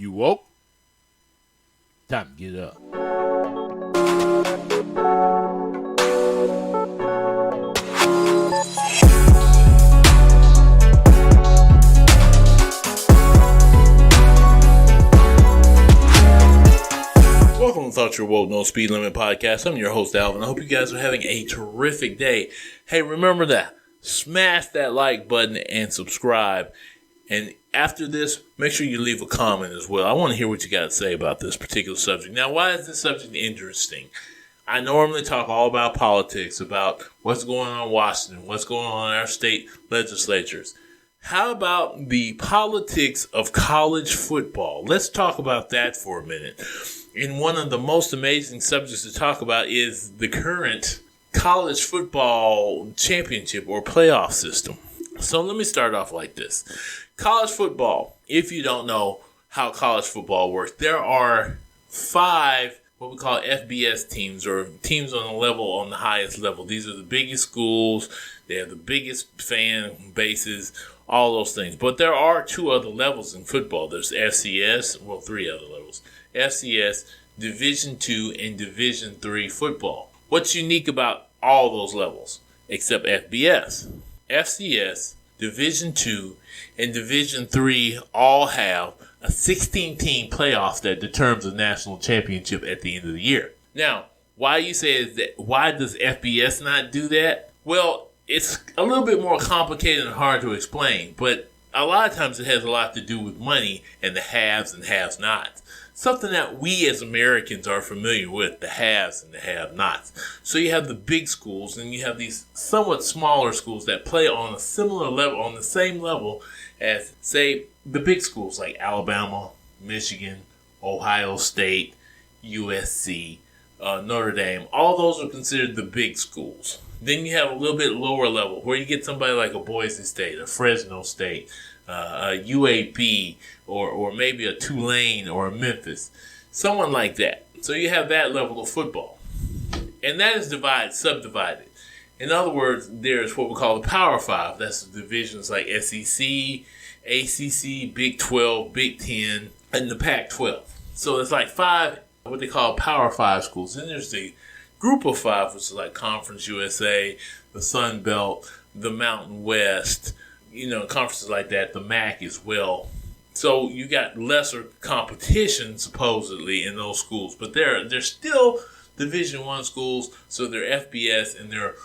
You woke? Time to get up. Welcome to Thought You're Woke, No Speed Limit Podcast. I'm your host, Alvin. I hope you guys are having a terrific day. Hey, remember that. Smash that like button and subscribe. And after this, make sure you leave a comment as well. I want to hear what you got to say about this particular subject. Now, why is this subject interesting? I normally talk all about politics, about what's going on in Washington, what's going on in our state legislatures. How about the politics of college football? Let's talk about that for a minute. And one of the most amazing subjects to talk about is the current college football championship or playoff system. So let me start off like this. College football, if you don't know how college football works, there are 5 what we call FBS teams, or teams on the highest level. These are the biggest schools. They have the biggest fan bases, all those things. But there are 2 other levels in football. There's FCS, well, 3 other levels. FCS, Division II, and Division III football. What's unique about all those levels except FBS? FCS, Division II, and Division III all have a 16-team playoff that determines the national championship at the end of the year. Now, why does FBS not do that? Well, it's a little bit more complicated and hard to explain, but a lot of times it has a lot to do with money and the haves and have-nots. Something that we as Americans are familiar with, the haves and the have-nots. So you have the big schools and you have these somewhat smaller schools that play on a similar level, on the same level as, say, the big schools like Alabama, Michigan, Ohio State, USC, Notre Dame. All those are considered the big schools. Then you have a little bit lower level where you get somebody like a Boise State, a Fresno State, a UAB, or maybe a Tulane or a Memphis, someone like that. So you have that level of football. And that is subdivided. In other words, there's what we call the Power 5. That's the divisions like SEC, ACC, Big 12, Big 10, and the Pac-12. So it's like 5, what they call Power 5 schools. Then there's the Group of 5, which is like Conference USA, the Sun Belt, the Mountain West, conferences like that, the MAC as well. So you got lesser competition, supposedly, in those schools. But they're still Division I schools, so they're FBS, and their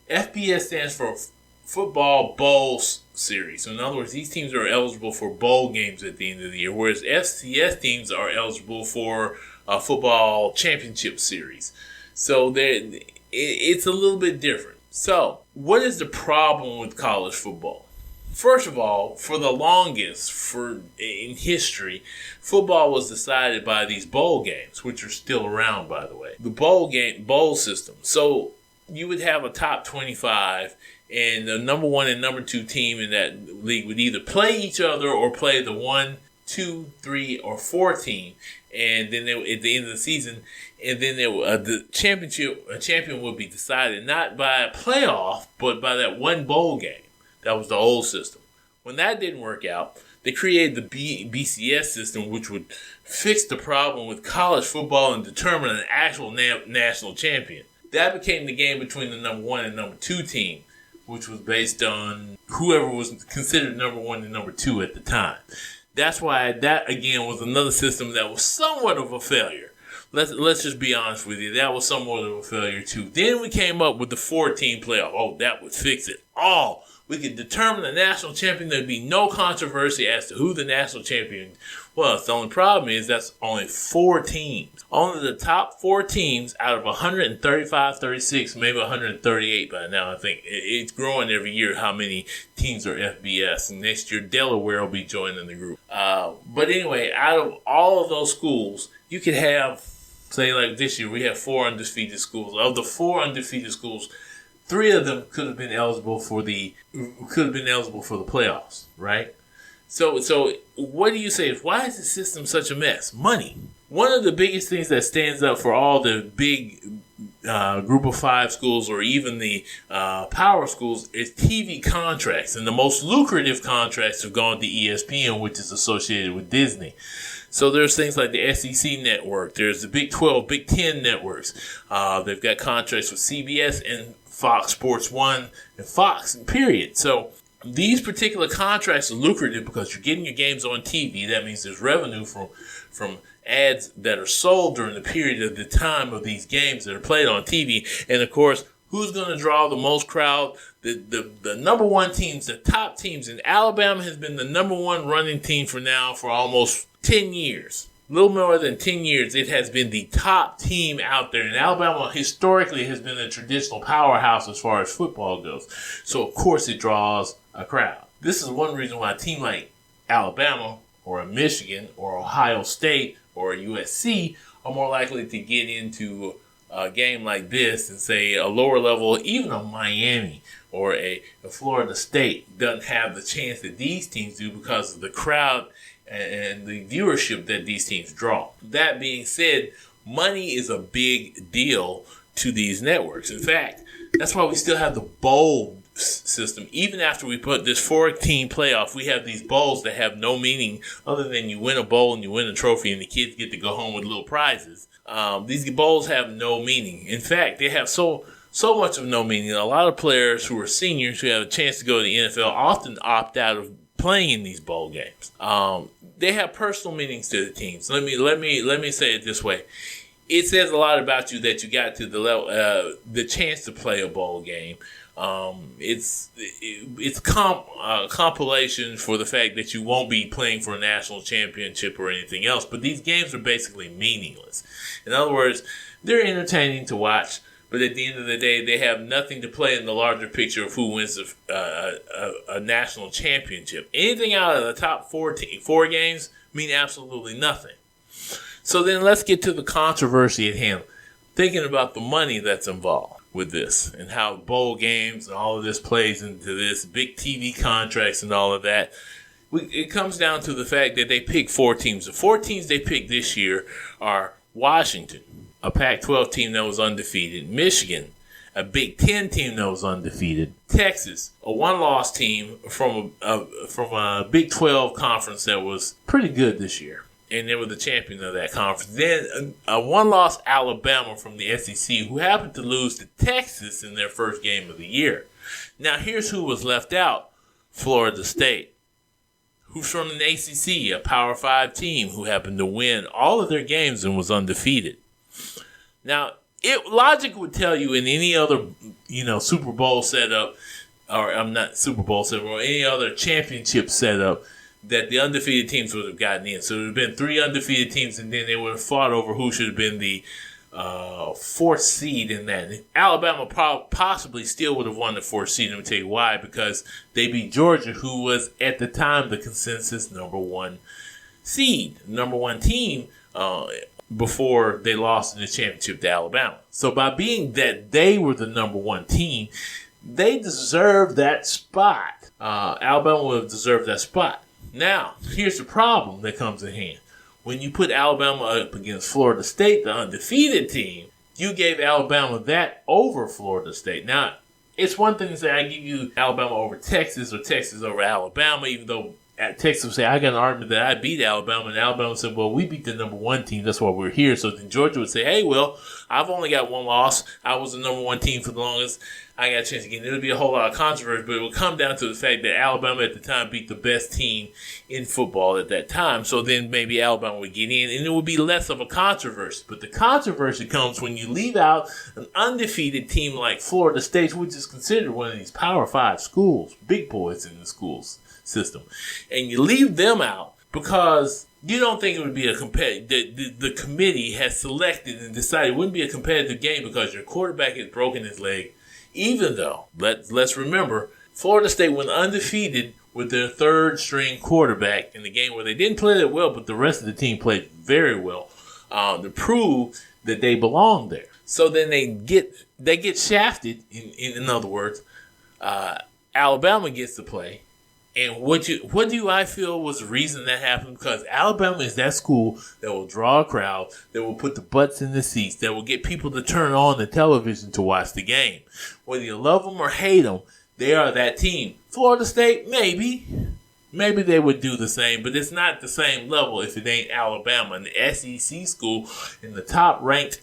FBS stands for Football Bowl Series. So in other words, these teams are eligible for bowl games at the end of the year, whereas FCS teams are eligible for a Football Championship Series. So it's a little bit different. So what is the problem with college football? First of all, for the longest, in history, football was decided by these bowl games, which are still around, by the way. The bowl system. So you would have a top 25, and the number 1 and number 2 team in that league would either play each other or play the 1, 2, 3, or 4 team. And then at the end of the season, and then the champion would be decided not by a playoff, but by that one bowl game. That was the old system. When that didn't work out, they created the BCS system, which would fix the problem with college football and determine an actual national champion. That became the game between the number 1 and number 2 team, which was based on whoever was considered number 1 and number 2 at the time. That's why that, again, was another system that was somewhat of a failure. Let's just be honest with you. That was somewhat of a failure, too. Then we came up with the 4-team playoff. Oh, that would fix it all. We could determine the national champion. There'd be no controversy as to who the national champion was. The only problem is that's only 4 teams. Only the top 4 teams out of 135, 36, maybe 138 by now. I think it's growing every year how many teams are FBS. And next year, Delaware will be joining the group. But anyway, out of all of those schools, you could have, say like this year, we have 4 undefeated schools. Of the 4 undefeated schools, 3 of them could have been eligible for the playoffs, right? So what do you say? Why is the system such a mess? Money. One of the biggest things that stands up for all the big group of 5 schools or even the power schools is TV contracts. And the most lucrative contracts have gone to ESPN, which is associated with Disney. So there's things like the SEC network. There's the Big 12, Big 10 networks. They've got contracts with CBS and Fox Sports 1 and Fox, period. So these particular contracts are lucrative because you're getting your games on TV. That means there's revenue from ads that are sold during the period of the time of these games that are played on TV. And of course, who's going to draw the most crowd? The number one teams, the top teams. And Alabama has been the number one running team for almost 10 years. A little more than 10 years, it has been the top team out there. And Alabama historically has been a traditional powerhouse as far as football goes. So, of course, it draws a crowd. This is one reason why a team like Alabama or a Michigan or Ohio State or a USC are more likely to get into a game like this and say a lower level, even a Miami or a Florida State doesn't have the chance that these teams do because of the crowd and the viewership that these teams draw. That being said, money is a big deal to these networks. In fact, that's why we still have the bowl system. Even after we put this 4-team playoff, we have these bowls that have no meaning other than you win a bowl and you win a trophy and the kids get to go home with little prizes. These bowls have no meaning. In fact, they have so much of no meaning. A lot of players who are seniors who have a chance to go to the NFL often opt out of playing in these bowl games. They have personal meanings to the teams. Let me say it this way. It says a lot about you that you got to the level, the chance to play a bowl game. It's compilation for the fact that you won't be playing for a national championship or anything else. But these games are basically meaningless. In other words, they're entertaining to watch, but at the end of the day, they have nothing to play in the larger picture of who wins a national championship. Anything out of the top four games mean absolutely nothing. So then let's get to the controversy at hand. Thinking about the money that's involved with this and how bowl games and all of this plays into this, big TV contracts and all of that. It comes down to the fact that they pick 4 teams. The 4 teams they picked this year are Washington, a Pac-12 team that was undefeated, Michigan, a Big 10 team that was undefeated, Texas, a one-loss team from a Big 12 conference that was pretty good this year, and they were the champion of that conference. Then a one-loss Alabama from the SEC, who happened to lose to Texas in their first game of the year. Now here's who was left out: Florida State, who's from an ACC, a Power 5 team who happened to win all of their games and was undefeated. Now, logic would tell you in any other, Super Bowl setup, or any other championship setup, that the undefeated teams would have gotten in. So there would have been 3 undefeated teams, and then they would have fought over who should have been the 4th seed in that. And Alabama possibly still would have won the 4th seed. Let me tell you why. Because they beat Georgia, who was at the time the consensus number 1 seed, number 1 team, before they lost in the championship to Alabama. So by being that they were the number 1 team, they deserved that spot. Alabama would have deserved that spot. Now, here's the problem that comes in hand. When you put Alabama up against Florida State, the undefeated team, you gave Alabama that over Florida State. Now, it's one thing to say I give you Alabama over Texas or Texas over Alabama, even though Texas would say, I got an argument that I beat Alabama, and Alabama said, well, we beat the number 1 team, that's why we're here. So then Georgia would say, hey, well, I've only got 1 loss. I was the number 1 team for the longest. I got a chance again. There would be a whole lot of controversy, but it would come down to the fact that Alabama at the time beat the best team in football at that time. So then maybe Alabama would get in, and it would be less of a controversy. But the controversy comes when you leave out an undefeated team like Florida State, which is considered one of these Power 5 schools, big boys in the schools system, and you leave them out because you don't think it would be a competitive. The committee has selected and decided it wouldn't be a competitive game because your quarterback has broken his leg. Even though, let's remember, Florida State went undefeated with their 3rd string quarterback in the game where they didn't play that well, but the rest of the team played very well to prove that they belonged there. So then they get shafted. In other words, Alabama gets to play. And what do I feel was the reason that happened? Because Alabama is that school that will draw a crowd, that will put the butts in the seats, that will get people to turn on the television to watch the game. Whether you love them or hate them, they are that team. Florida State, maybe. maybe they would do the same, but it's not the same level if it ain't Alabama, an SEC school in the top-ranked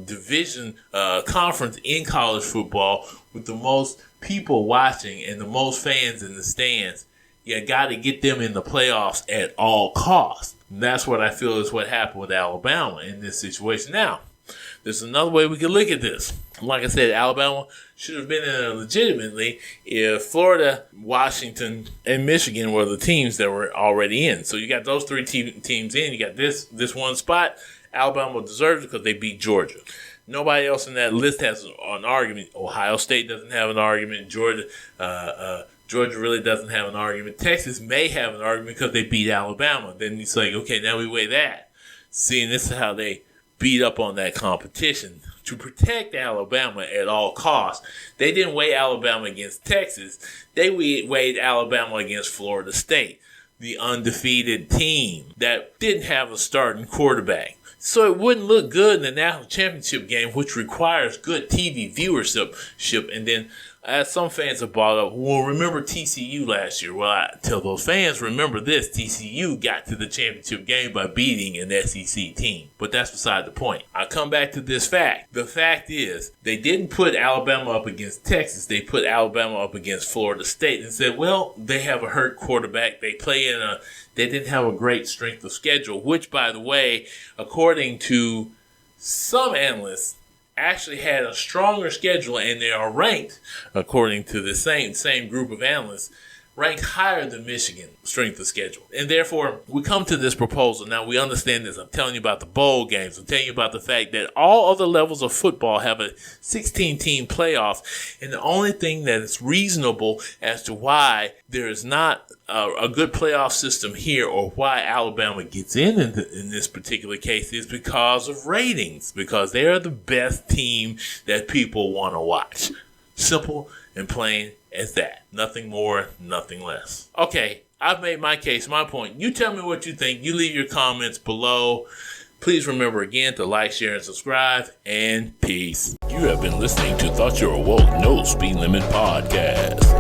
division conference in college football with the most people watching and the most fans in the stands. You got to get them in the playoffs at all costs. And that's what I feel is what happened with Alabama in this situation. Now, there's another way we can look at this. Like I said, Alabama should have been in it legitimately if Florida, Washington, and Michigan were the teams that were already in. So you got those three teams in. You got this one spot. Alabama deserves it because they beat Georgia. Nobody else in that list has an argument. Ohio State doesn't have an argument. Georgia really doesn't have an argument. Texas may have an argument because they beat Alabama. Then it's like, okay, now we weigh that. Seeing this is how they beat up on that competition. To protect Alabama at all costs, they didn't weigh Alabama against Texas. They weighed Alabama against Florida State, the undefeated team that didn't have a starting quarterback. So it wouldn't look good in the national championship game, which requires good TV viewership. And then, as some fans have brought up, well, remember TCU last year. Well, I tell those fans, remember this. TCU got to the championship game by beating an SEC team. But that's beside the point. I come back to this fact. The fact is, they didn't put Alabama up against Texas. They put Alabama up against Florida State and said, well, they have a hurt quarterback. They didn't have a great strength of schedule, which, by the way, according to some analysts, actually had a stronger schedule, and they are ranked, according to the same group of analysts, ranked higher than Michigan strength of schedule. And therefore, we come to this proposal. Now, we understand this. I'm telling you about the bowl games. I'm telling you about the fact that all other levels of football have a 16-team playoff. And the only thing that is reasonable as to why there is not a good playoff system here, or why Alabama gets in this particular case, is because of ratings. Because they are the best team that people want to watch. Simple and plain as that. Nothing more, nothing less. Okay, I've made my case, my point. You tell me what you think. You leave your comments below. Please remember again to like, share, and subscribe. And peace. You have been listening to Thought You Were Woke No Speed Limit Podcast.